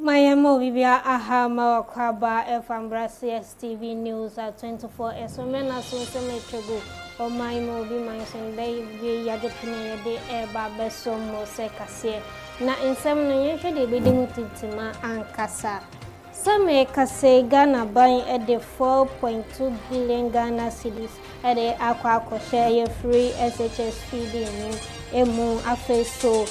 Mayamo Vivia Ahama Kwaba Efambra Cstv News at 24 Esomena Sunseme Chego or my movie mansion day Yadipina de Eba Besomo Sekase. Na in some nature de bidding Titima and Kasa. Some kase Ghana buying at the 4.2 billion Ghana cedis at the Aqua share free SHS feeding emu afe so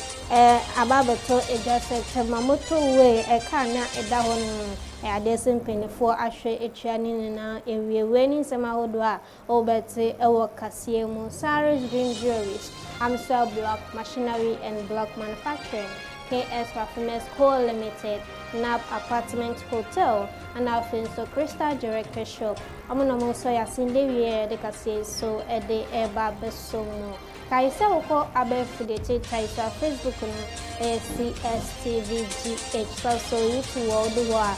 ababeto eja September motorway kana eda ho no adese mpenefo ahwe etuane na ewiwe ni nsema hodo a obete ewo kase mu Saris Green Jewelries, Amstel Block Machinery and Block Manufacturing, KS Perfumes Co Limited, NAP Apartment Hotel, and our so Crystal Director Shop. Amono so ya sinde wie de kase so ede eba besomo. Kaisa uko abe fidete taisa Facebook no CSTVGH so YouTube world wa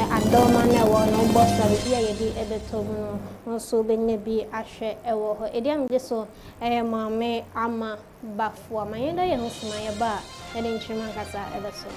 adoma na wo no boss na bia yedi ebeto no so benye bi ahwe ewo ho edi am so maame ama bafo amayenda ye hosima ye ba edi nchima kasa ebeso.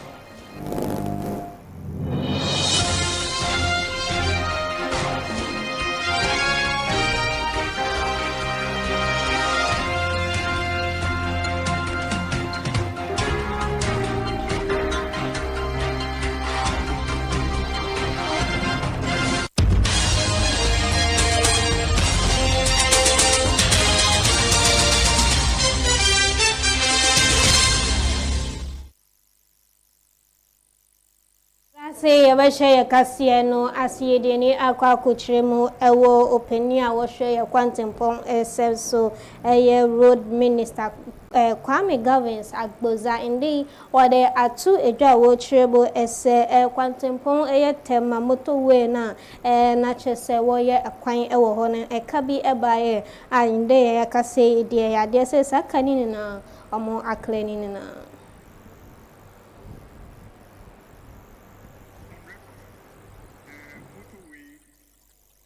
Say yabasha kasiye no asiyede ni akwa kuchiremu ewo openi a wo hwe ye kwantempon so road minister Kwame Govins Agboza indi wade atu eja wo chirebo kwantempon tema motorway na na chese wo ye akwan ewo ho na kabi ebaye a inde ya kase ide ya de se sakani na omo akleni na.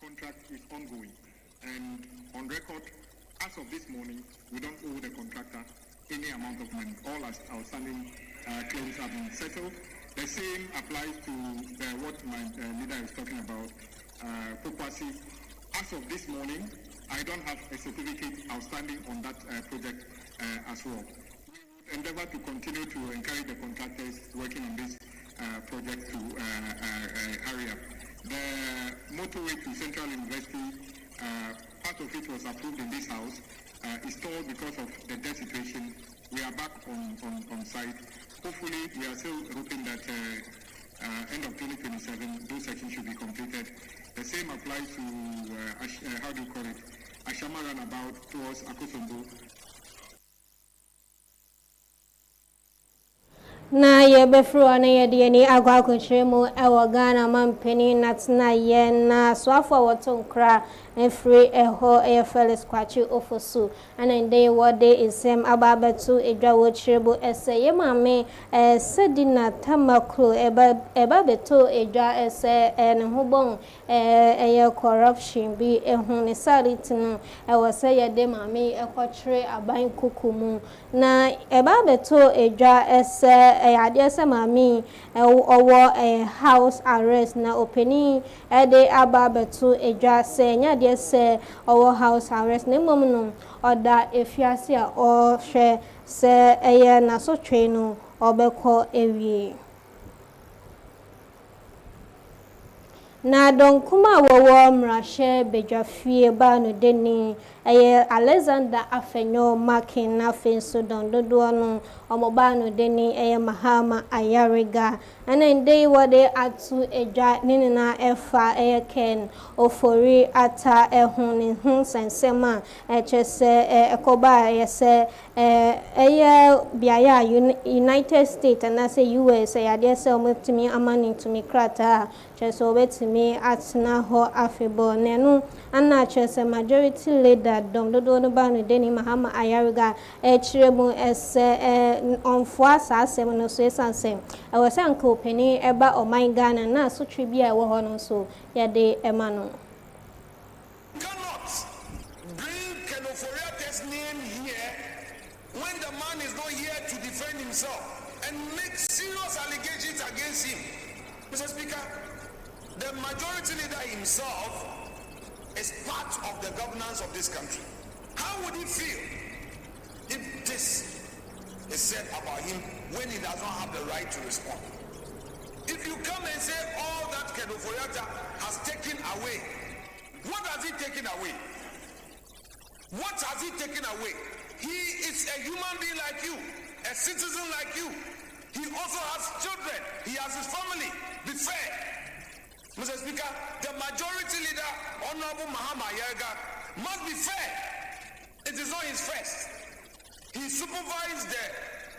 Contract is ongoing, and on record, as of this morning, we don't owe the contractor any amount of money. All outstanding claims have been settled. The same applies to what my leader is talking about, Pokwasi. As of this morning, I don't have a certificate outstanding on that project as well. We would endeavor to continue to encourage the contractors working on this project to hurry up. The motorway to Central University, part of it was approved in this house, is stalled because of the debt situation. We are back on site. Hopefully, we are still hoping that end of 2027, those sections should be completed. The same applies to, how do you call it, Ashama Runabout towards Akosombo. Na ye befru ana ye de ni agwa kunchiremu ewo Ghana mampeni natna ye na swafo wotonkra free eho Felix Kwachi ofosu ana inde wode isem ababetu edwa wo chirebo ye mame sedina tamaklo eba beto edwa ne hobon eye corruption bi ehun ne sality no ewo se ye de mame ekochire aban kukumu na eba beto edwa ade se mami owo house arrest na openi de ababeto edwa se nya de se owo house arrest na mom no oda efiase a o hwe se na so twe no obekọ ewie na donkuma wowo mrashe bedwafie ba no deni Alexander Afenyo Makin na fenso dondo no omoba no deni Mahama Ayariga ana ndey wode atu edwa ninina efa ken ofori ata ehun hu sensema chese ekoba yese biaya United States and say US yade se omotimi amani tumi krata chese obetimi atna ho afebo nenu ana chese majority leader dondo no ba no deni Mahama Ayariga chiremu onfo asasem no so esansem ewose anka openi eba oman Ghana na so twi a ewo ho no so yade ema no cannot bring Kenoforiate's name here when the man is not here to defend himself and make serious allegations against him. Mr. Speaker, the majority leader himself is part of the governance of this country. How would he feel if this is said about him when he does not have the right to respond? If you come and say all that Kedoforiata has taken away, what has he taken away? What has he taken away? He is a human being like you, a citizen like you. He also has children. He has his family. Be fair. Mr. Speaker, the majority leader, Honorable Mahama Yerga, must be fair. It is not his first. He supervised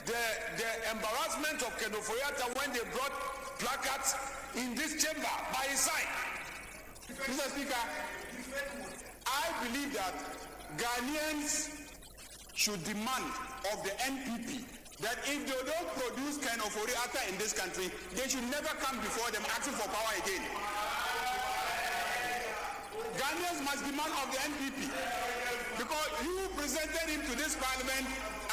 the embarrassment of Kedoforiata when they brought placards in this chamber by his side. Mr. Speaker, I believe that Ghanaians should demand of the NPP that if they don't produce Kedoforiata in this country, they should never come before them asking for power again. Ghanaians must demand of the NPP because you presented him to this parliament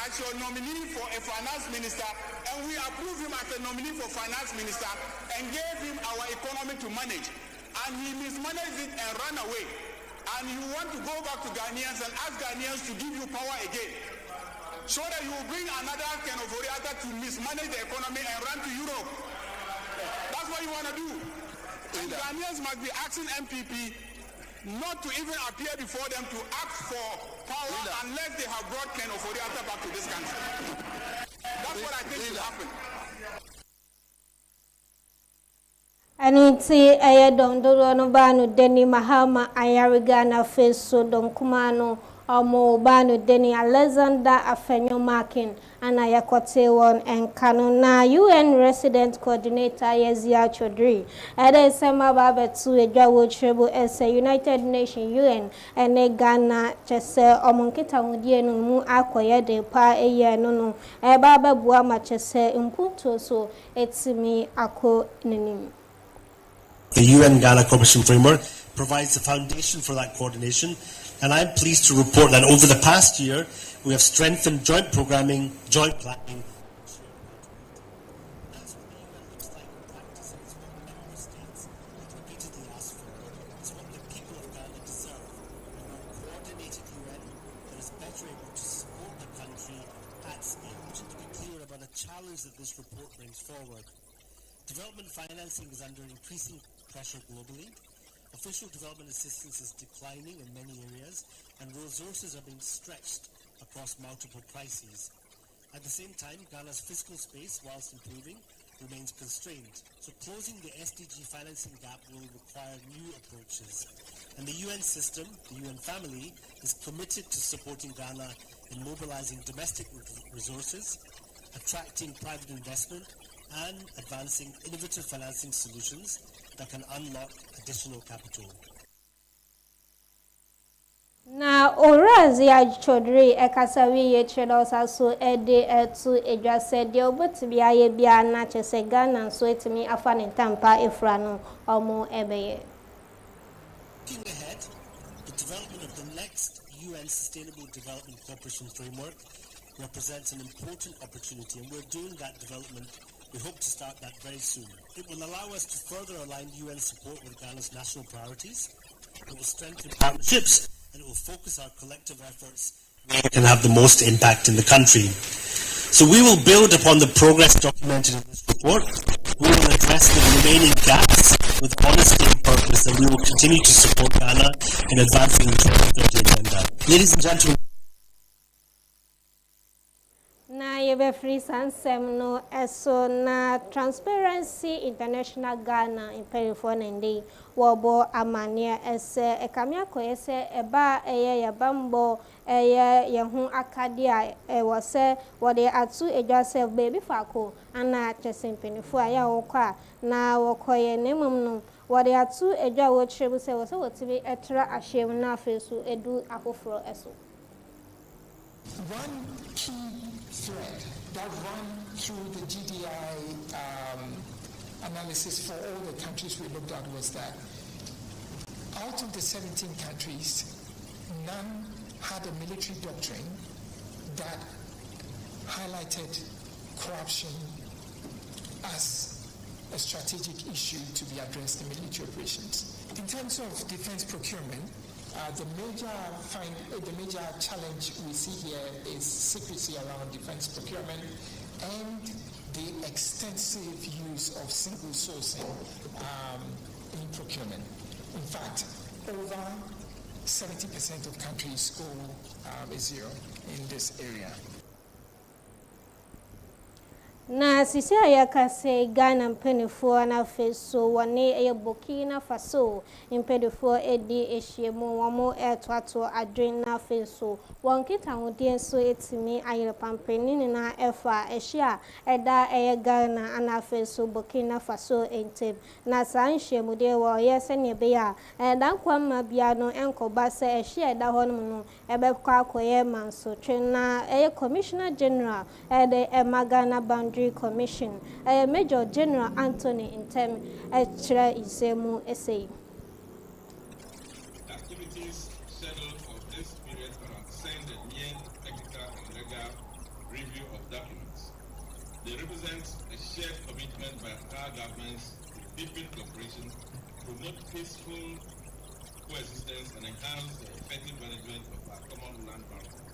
as your nominee for a finance minister, and we approved him as a nominee for finance minister and gave him our economy to manage, and he mismanaged it and ran away. And you want to go back to Ghanaians and ask Ghanaians to give you power again, so that you will bring another Kedoforiata to mismanage the economy and run to Europe. That's what you want to do. And Ghanaians must be asking MPP not to even appear before them to ask for power unless they have brought Kedoforiata back to this country. That's what I think should happen. Aniti ayadom do no banu deni Mahama ayarigana feso dom kumano omo banu deni Alexander Afenyo Markin ana yakote won enkano na UN resident coordinator Yezia Chodri ede sema babetu edwa wo trebo ese United Nations UN ene Ghana chese omonkita hodie no mu akoye de pa eye no no e baba bua ma chese impunto so etimi ako nenim. The UN Ghana Cooperation Framework provides the foundation for that coordination, and I'm pleased to report that over the past year we have strengthened joint programming, joint planning. That's what the UN looks like in practice, and it's what member states have repeatedly asked for. It's what the people of Ghana deserve. A more coordinated UN that is better able to support the country at scale. We should be clear about the challenge that this report brings forward. Development financing is under increasing pressure globally. Official development assistance is declining in many areas, and resources are being stretched across multiple crises. At the same time, Ghana's fiscal space, whilst improving, remains constrained. So closing the SDG financing gap will require new approaches. And the UN system, the UN family, is committed to supporting Ghana in mobilizing domestic resources, attracting private investment, and advancing innovative financing solutions that can unlock additional capital. Na orazi ya Chodri ekasawi ye chedosa so ede etu edwa sede obotimi aye bia na chese Ghana so etimi afa ne tampa efra no omo ebeye. Looking ahead, the development of the next UN Sustainable Development Cooperation Framework represents an important opportunity, and we're doing that development. We hope to start that very soon. It will allow us to further align UN support with Ghana's national priorities. It will strengthen partnerships, and it will focus our collective efforts where we can have the most impact in the country. So we will build upon the progress documented in this report. We will address the remaining gaps with honesty and purpose, and we will continue to support Ghana in advancing the 2030 agenda. Ladies and gentlemen, Na yebe free sansem no eso na Transparency International Ghana in Perifone wobo amania ese ekamia ko ese eba eye yabambo eye yehu akadia wose wode atu edwase baby fako ana chesempenifu aya wokwa na wokoye nemum no wode atu edwa wo trebu se wose wotibi etra ahiem na afesu edu akofro eso. One key thread that ran through the GDI analysis for all the countries we looked at was that out of the 17 countries, none had a military doctrine that highlighted corruption as a strategic issue to be addressed in military operations. In terms of defense procurement, the major challenge we see here is secrecy around defense procurement and the extensive use of single sourcing in procurement. In fact, over 70% of countries score a zero in this area. Na sisi ayaka se Ghana mpenifo na feso wane eye Burkina Faso mpenifo edi ehyiemu wamo etwato adwen na feso wonkita hodie so etimi ayere pampeni na efa ehia eda eye Ghana ana feso Burkina Faso entem na sanhyiemu de wo yese ne be ya dan kwamma bia no enkoba se ehia eda honum no ebekwa akoye manso twena eye Commissioner General ede Ghana Boundary Commission, Major General Anthony Intem, Chira Isemu essay. Activities scheduled for this period transcend the mere technical and legal review of documents. They represent a shared commitment by our governments to deepen cooperation, promote peaceful coexistence, and enhance the effective management of our common land boundary.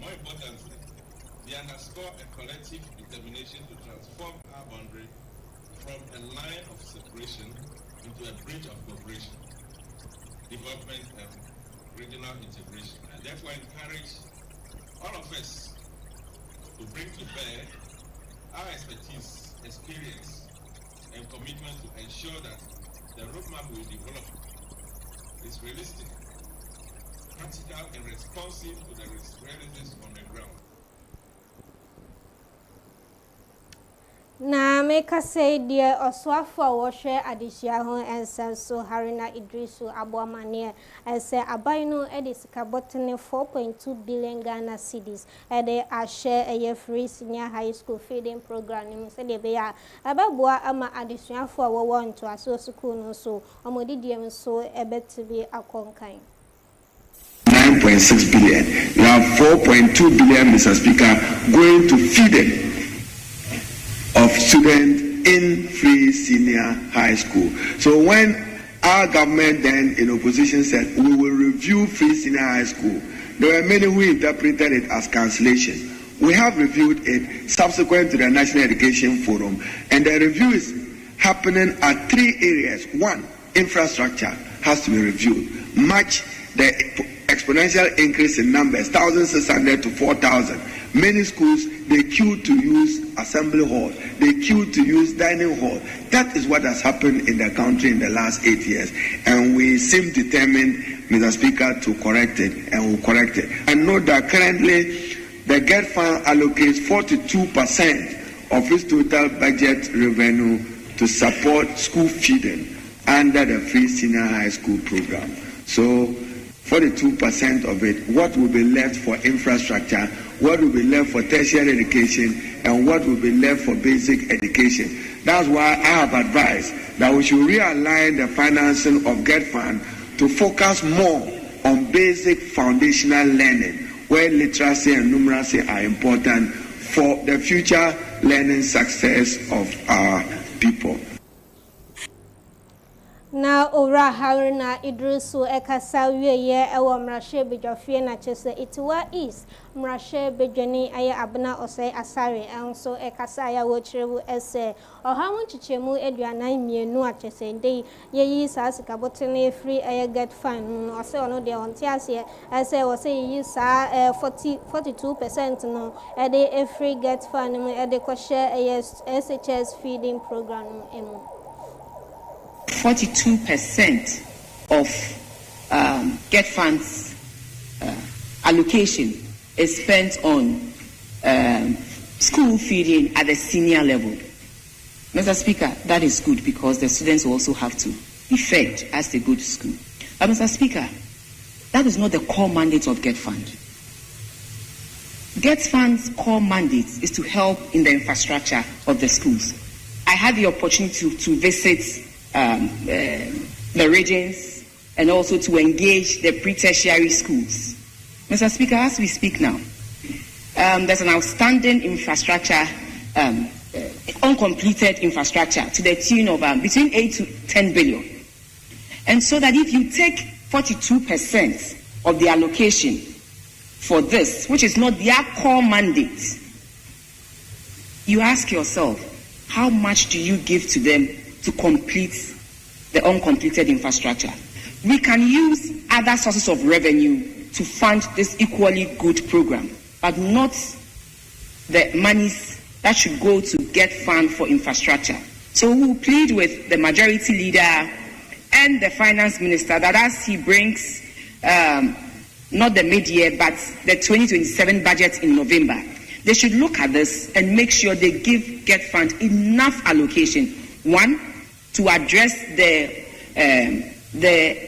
More importantly, they underscore a collective determination to transform our boundary from a line of separation into a bridge of cooperation, development, and regional integration. I therefore encourage all of us to bring to bear our expertise, experience, and commitment to ensure that the roadmap we develop is realistic, practical, and responsive to the realities on the ground. Na meka say die oswafo a wo hwe adehia ho ensenso Haruna Idrisu aboamane say aban no e de sika botene 4.2 billion Ghana cedis e de ahye eye free senior high school feeding program nim se de be ya ababua ama adesuafo a wo wonto aso school no so omodidiem so ebetibi akonkan 9.6 billion. You have 4.2 billion, Mr. Speaker, going to feeding of students in free senior high school. So when our government then in opposition said we will review free senior high school, there were many who interpreted it as cancellation. We have reviewed it subsequent to the National Education Forum, and the review is happening at 3 areas. 1, infrastructure has to be reviewed. Match the exponential increase in numbers, 1,600 to 4,000. Many schools, they queue to use assembly hall, they queue to use dining hall. That is what has happened in the country in the last 8 years. And we seem determined, Mr. Speaker, to correct it, and we'll correct it. And note that currently, the GET Fund allocates 42% of its total budget revenue to support school feeding under the free senior high school program. So 42% of it, what will be left for infrastructure, what will be left for tertiary education, and what will be left for basic education. That's why I have advised that we should realign the financing of GET Fund to focus more on basic foundational learning, where literacy and numeracy are important for the future learning success of our people. Na ora Haruna Idrisu ekasa wieye ewo mrashe bejofie na chese itiwa east mrashe bejani aye abna osai asare enso ekasa ya wo chirewu ese ohamu chichemu eduanan mienu a chese ndei yeyi sa sika botene free aye get fund no ose ono de onti ase ese wo se yi sa 42% no e de free get fund no e de ko share aye SHS feeding program no emu 42% of GET Fund's allocation is spent on school feeding at the senior level. Mr. Speaker, that is good because the students also have to be fed as they go to school. But Mr. Speaker, that is not the core mandate of GET Fund. GET Fund's core mandate is to help in the infrastructure of the schools. I had the opportunity to visit the regions and also to engage the pre-tertiary schools. Mr. Speaker, as we speak now, there's an outstanding infrastructure uncompleted infrastructure to the tune of between 8 to 10 billion. And so that if you take 42% of the allocation for this, which is not their core mandate, you ask yourself, how much do you give to them to complete the uncompleted infrastructure? We can use other sources of revenue to fund this equally good program, but not the monies that should go to get fund for infrastructure. So we will plead with the majority leader and the finance minister that as he brings not the mid-year but the 2027 budget in November, they should look at this and make sure they give get fund enough allocation. One, to address the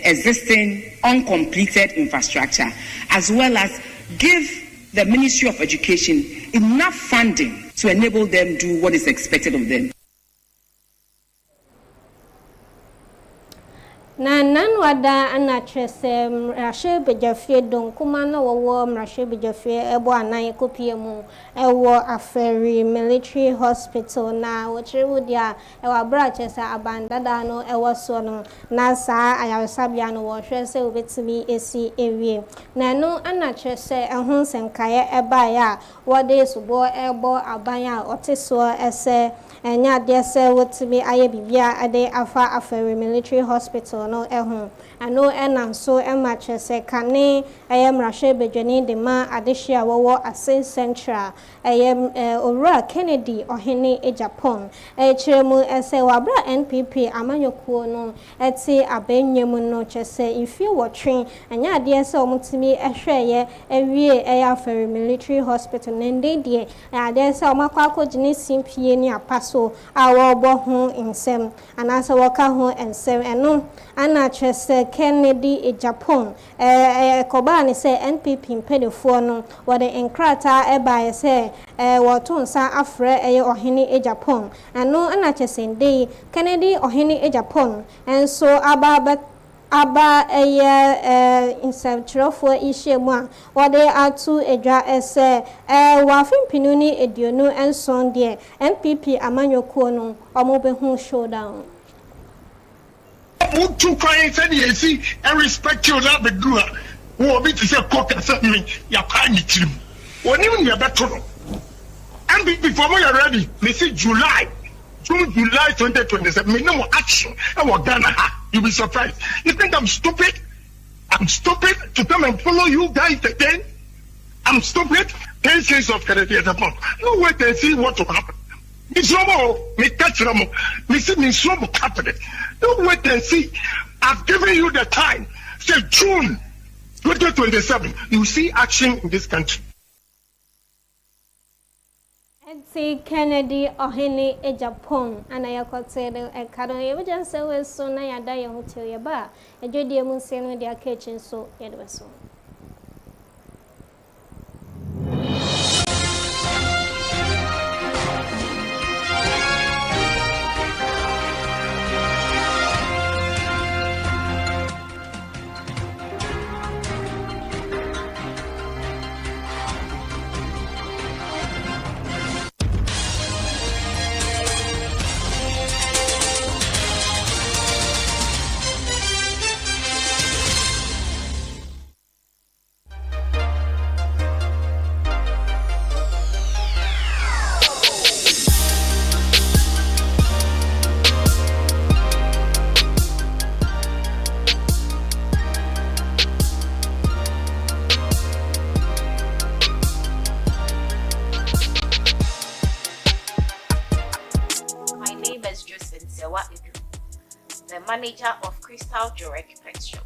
existing uncompleted infrastructure, as well as give the Ministry of Education enough funding to enable them do what is expected of them. Na nanwada anatrese mrashe bejafie donkuma na wowo mrashe bejafie ebo anan kopie mu ewo aferi military hospital na wochiru dia ewa brachesa abandada no ewo so no na sa ayawsabia no wo hwe se obetimi esi ewie na no anatrese ehun senkaye eba ya wode subo ebo abanya oteso ese enya de se wotimi aye bibia ade afa aferi military hospital no ehun ano enanso emachese kane ayemrashe bejani de ma adehia wowo asen central owura Kennedy ohene Japan echiremu ese wabra NPP amanyokuo no eti abenyemu no chese ifie wotwen anya ade ese omutimi ehweye ewie aferi military hospital nende die ade ese omakwa akogine simpie ni apaso awo bo ho nsem anase woka ho ensem eno ana chese Kennedy Japan koba ni se NPP mpedefo no wode enkrata eba se wotonsa afre ohene Japan ano ana chese ndey Kennedy ohene Japan enso aba insertrofo ishemu a wode atu edwa ese wafimpinu ni edionu enson de NPP amanyokuo no omobehu showdown. Two clients and see and respect you that be do who be to say cock and me ya pan it when you near better and before we are ready me see July 2027 me no more action and what Ghana you be surprised. You think I'm stupid to come and follow you guys again? I'm stupid. 10 cases of Kennedy Japan. No wait and see what will happen. Me catch them. Me see me happening. Don't wait and see. I've given you the time. Say June 2027. You see action in this country. See Kennedy ohene Japan and I kote de kado e just say we so na yada ye hotel ye ba edwedie mu se no dia kitchen so ye de so. The manager of Crystal Jurek Pet Shop.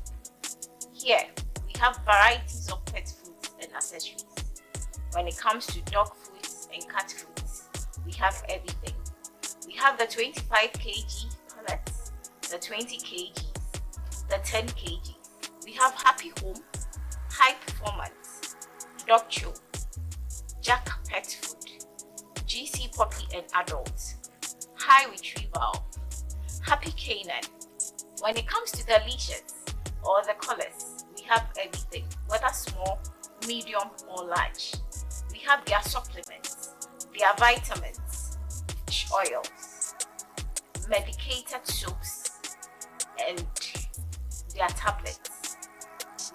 Here, we have varieties of pet foods and accessories. When it comes to dog foods and cat foods, we have everything. We have the 25 kg pellets, the 20 kgs, the 10 kgs. We have Happy Home, High Performance, Dog Chew, Jack Pet Food, GC Puppy and Adults, High Retrieval, Happy Canine. When it comes to the leashes or the collars, we have everything, whether small, medium or large. We have their supplements, their vitamins, oils, medicated soaps, and their tablets.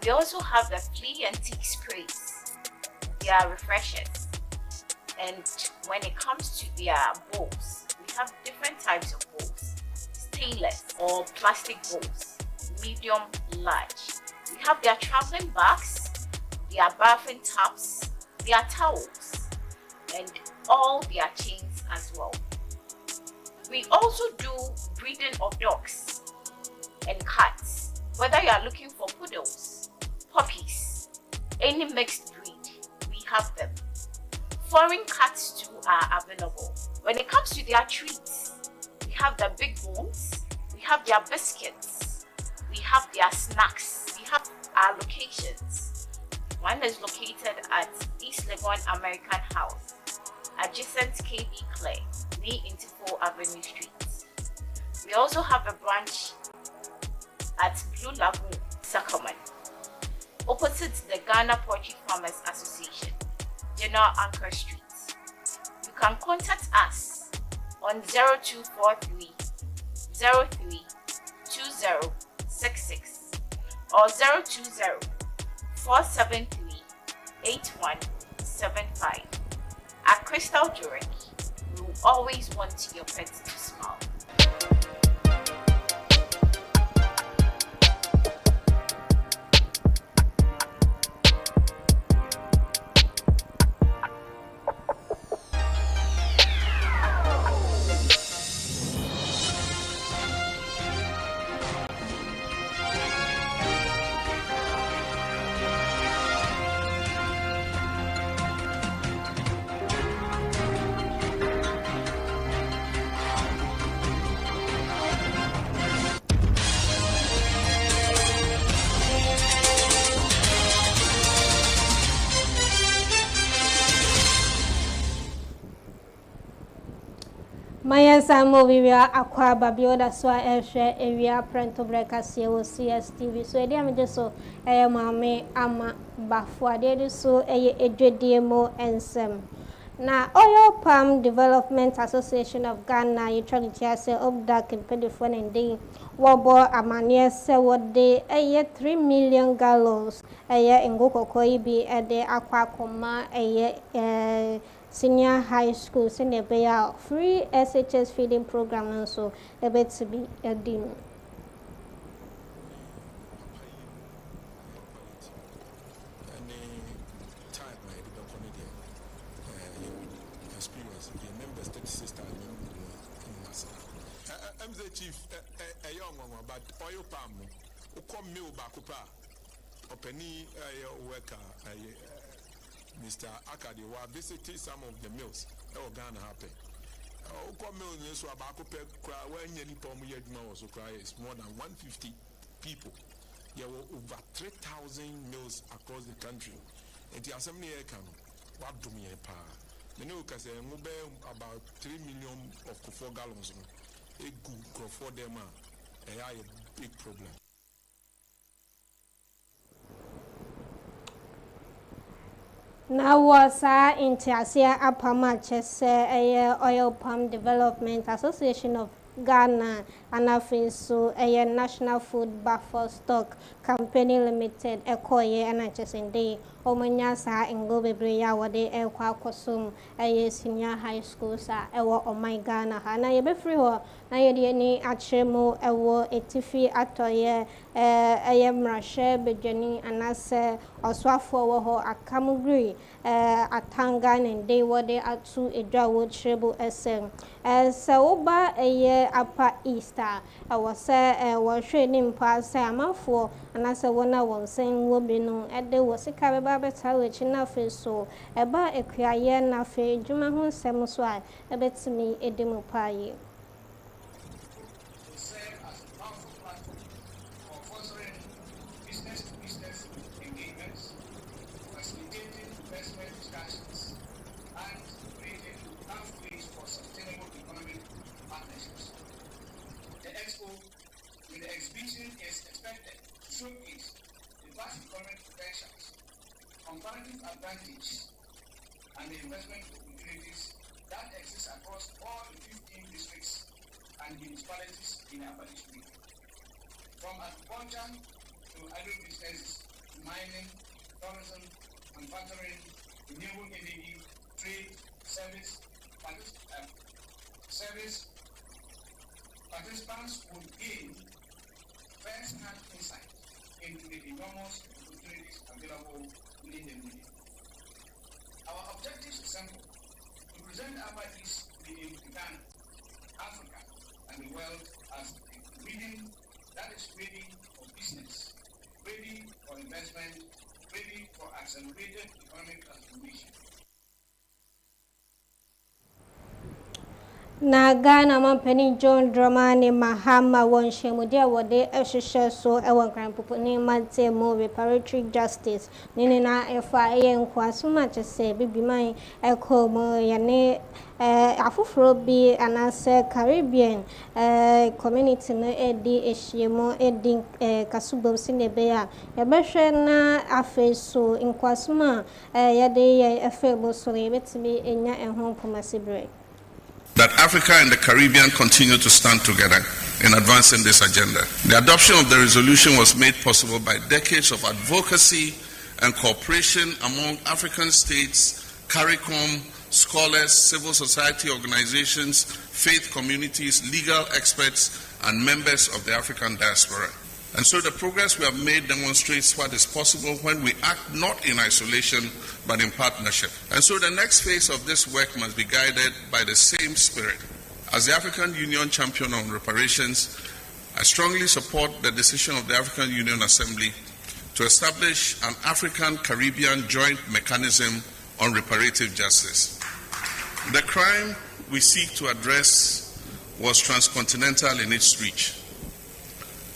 We also have the flea and tick sprays. They are refreshers. And when it comes to their bowls, we have different types of bowls: stainless or plastic bowls, medium, large. We have their traveling bags, their bathing tubs, their towels, and all their chains as well. We also do breeding of dogs and cats. Whether you are looking for poodles, puppies, any mixed breed, we have them. Foreign cats too are available. When it comes to their treats, we have the big bones, we have their biscuits, we have their snacks, we have our locations. One is located at East Legon American House, adjacent KB Clay, near Intifo Avenue Street. We also have a branch at Blue Lagoon, Sacramento, opposite the Ghana Poultry Farmers Association, General Anchor Street. You can contact us on 0243 03 2066 or 020 473 8175. At Crystal Jewelry, we will always want your pet to smile. Maya Samo Vivia Aqua Babioda Swa Elshe Area Prento Breakasi o CSTV. So Edia Medeso Mame Ama Bafwa de so Edwediemo Ensem. Na Oil Palm Development Association of Ghana, you try to say up dark in Pedifone and day. Wabo Amania say what they 3 million gallons a year in Goko Koibi at the Aqua Coma a senior high school send a pay out free SHS feeding program and so a bit to be a dim. Chief, a young one, but oil palm, who come mill back up, or penny worker, Mr. Akadi, who visited some of the mills that were going to happen. Who come mill in this back up, cry when any palm yet knows, cry is more than 150 people. There were over 3,000 mills across the country. And the assembly can what do me a power. The new can say, about 3 million of 4 gallons. A good for them, a big problem. Now was in Tiasia Upper Manchester, a Oil Palm Development Association of Ghana, and Afinso, a National Food Buffer Stock Company Limited, a Koye and Atchison Day, Omanyasa and Gobebrea, what they air Quakosum, a senior high school, sir, a war on my Ghana, and I be free or Nayani Achemo, a war a tiffy atoye, a yam rashe, beginning, and I say, or swafo, a camugri, a tangan, and they were there at 2 a draw treble SM. Saoba a year upper Easter. I was was training past Sama for, and as a one I was saying will be known at the was a carababa which enough is so about a cry enough a Jumahun Samuswai, a bit to me a demo pie. Comparative advantage and the investment opportunities that exist across all the 15 and municipalities in Upper East region. From agriculture to agribusinesses, mining, tourism, manufacturing, renewable energy, trade, service, participants will gain first-hand insight into the enormous opportunities available within the media. Our objective is simple: to present Upper East to Ghana, Africa, and the world as a region that is ready for business, ready for investment, ready for accelerated economic transformation. Na Ghana mampani John Dramani Mahama wonhyemudia wode ehwehwe so ewo kranpopo ni mate mo reparatory justice nini na efa enkwaso chese bibiman ekomo yane afufuro bi anase Caribbean community no edi ehyiemo edi kasubom sinebe ya yebehwe na afeso nkwaso ma yade ye efebo so yebetimi enya ehon pomasibre. That Africa and the Caribbean continue to stand together in advancing this agenda. The adoption of the resolution was made possible by decades of advocacy and cooperation among African states, CARICOM, scholars, civil society organizations, faith communities, legal experts, and members of the African diaspora. And so the progress we have made demonstrates what is possible when we act not in isolation, but in partnership. And so the next phase of this work must be guided by the same spirit. As the African Union champion on reparations, I strongly support the decision of the African Union Assembly to establish an African-Caribbean joint mechanism on reparative justice. The crime we seek to address was transcontinental in its reach.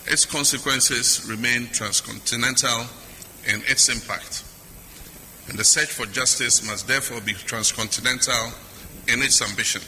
Its consequences remain transcontinental in its impact. And the search for justice must therefore be transcontinental in its ambition.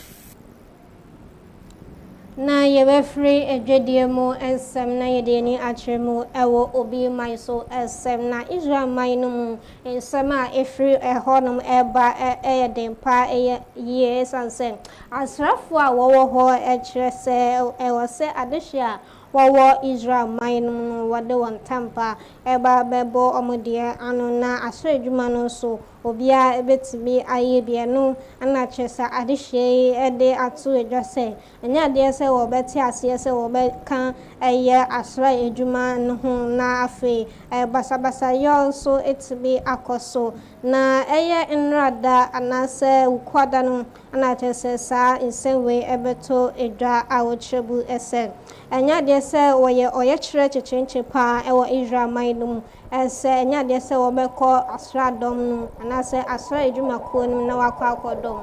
Na yebefree edwediemo ensem na yedeni achemu ewo obi maiso ensem na Israel mainum ensem a efree ehonum eba eyedempa ye sansen asrafo a wowo ho echirese ewo se adehia wowo Israel mainum wode won tampa eba bebo omodie anu na asredwuma no so obia ebetimi ayebie no ana chesa adehie ede atu edwase enya de se wo beti ase se wo be kan eye asra edwuma no ho na afi basabasa yo so etimi akoso na eye nrada anase ukwada no ana chesa sa insenwe ebeto edwa awochebu ese enya de se woye oyechire chechenche pa ewo Israel mainum ese enya de se wo be ko asra dom no anase asra edwuma ko no na wakwa akodom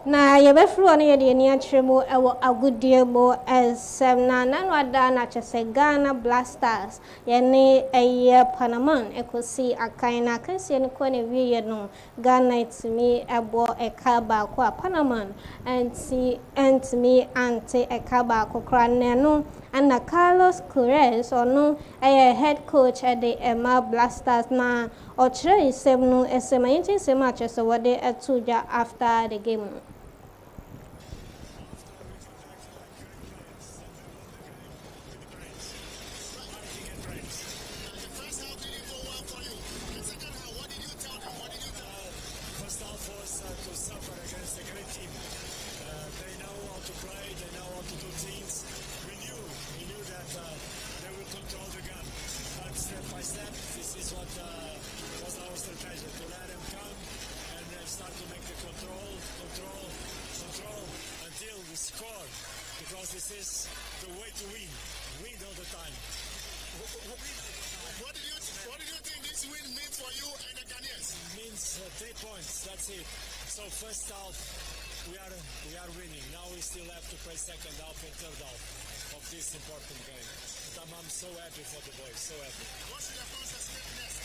na yebefru ono yede ni achiremu ewo agudiemo ensem na nanwada na chese Ghana Blasters yene eye Panaman ekosi akaina kanse ni ko ne wiye no Ghana itimi ebo ekaba kwa Panaman antimi ante ekaba kokra no ana Carlos Corres ono eye head coach at the Emma Blasters na ochire isem no esema yinti sema chese wode etuja after the game. This is the way to win all the time. What do you think this win means for you and the Ghanaians? It means 3 points, that's it. So first half we are winning. Now we still have to play second half and third half of this important game. But I'm so happy for the boys, so happy. What's the process next?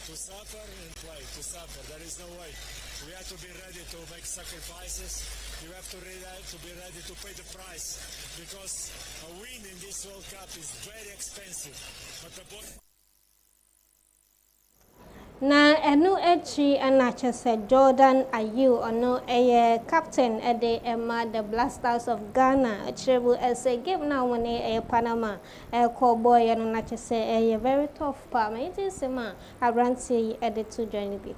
To suffer and play, to suffer. There is no way. We have to be ready to make sacrifices. You have to be ready to pay the price, because a win in this World Cup is very expensive. But the boy Na enu echi anachese Jordan Ayew ono captain ede Emma the Blasters of Ghana achirebu ese game na woni Panama call boy no nachese very tough pa ma it is ma abrantie ede to join bi.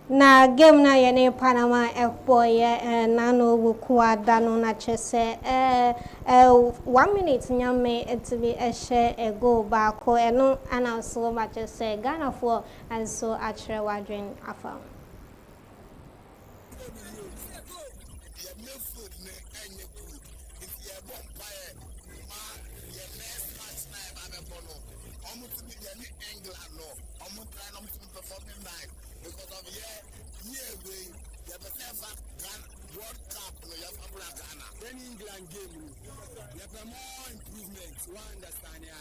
Na game na yene Panama boy nano wukwa dano na chese 1 minute nyame etibi ehye ego ba ko eno ananso ba chese Ghana for and so achre wadwen afa. England game, there are more improvements. One understanding,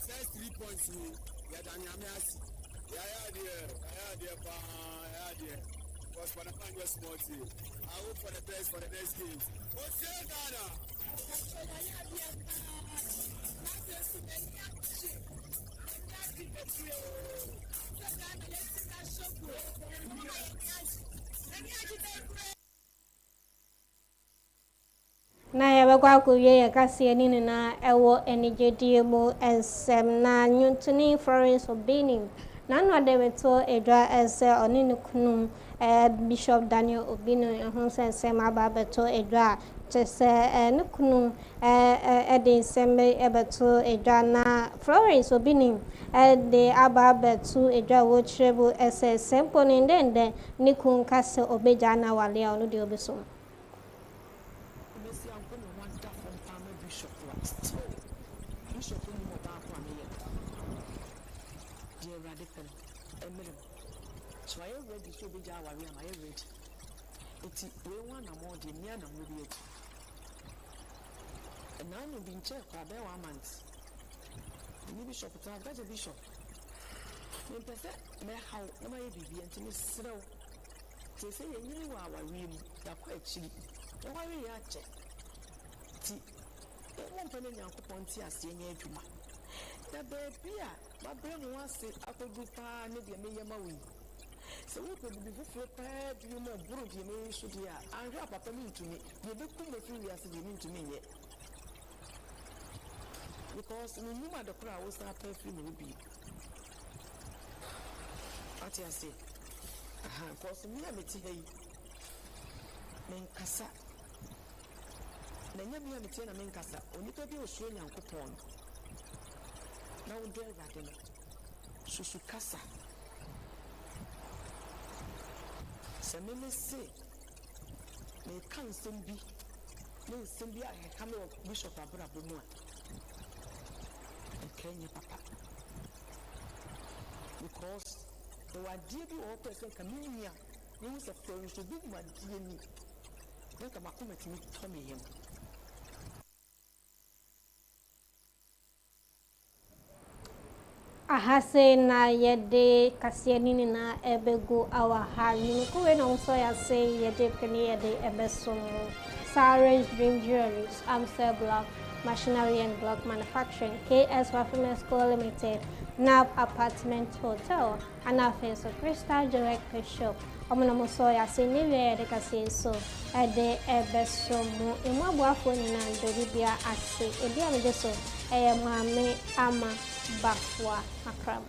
first 3 points, yeah, Danyamiasi. Was for the final small team. I hope for the best games. What's your Ghana? Na yabekwa kuye yakasi nini na ewo enijedi mu ensem na nyuntuni Florence Obini na no ademeto edwa ese onini kunum Bishop Daniel Obino ehun sensem ababeto edwa chese nukunum ede sembe ebeto edwa na Florence Obini de ababeto edwa wo trebu ese sempo ndende nikun kase obeja na wale onu de obeso. So I ready to be Jawa, I am ready. It's one more than me and I'm ready. And now you've been checked for about 1 month. The bishop, that's a bishop. When perfect, may how am I be and slow? They say you knew our room, they're quite cheap. Why are you at check? See, it won't put any upon tears, seeing you. The baby, my brain wants it up a good fire, maybe a million. So we could be prepared, you know, brood, you may should hear, and wrap up a mean to me. You look the 3 years you mean to me yet. Because no matter the crowd was not perfume will be. What I say? Because me, I'm a tea. Menkasa. Nanya me, I'm a tea, and Menkasa. Only to be Australian coupon. Now, drive at them. Susukasa. So me say, me can't send be. Me send be. I come of Bishop Abraham. Okay, Papa. Because the idea of person coming here, you was a friend to be my DNA. Let them come at me, Tommy him. Ahase na yede kasienini na ebego awa hari kuwe na unso ya say yede peni yede ebeso Sarah's Dream Jewelries, Amstel Block, Machinery and Block Manufacturing, KS Wafime School Limited, NAB Apartment Hotel, and Affairs of Crystal Direct Shop. Omono so ya say ni yede kasi so ede ebeso mu imwabu afo ni na ndoribia ase edi amedeso Mame Ama Bafwa Akram.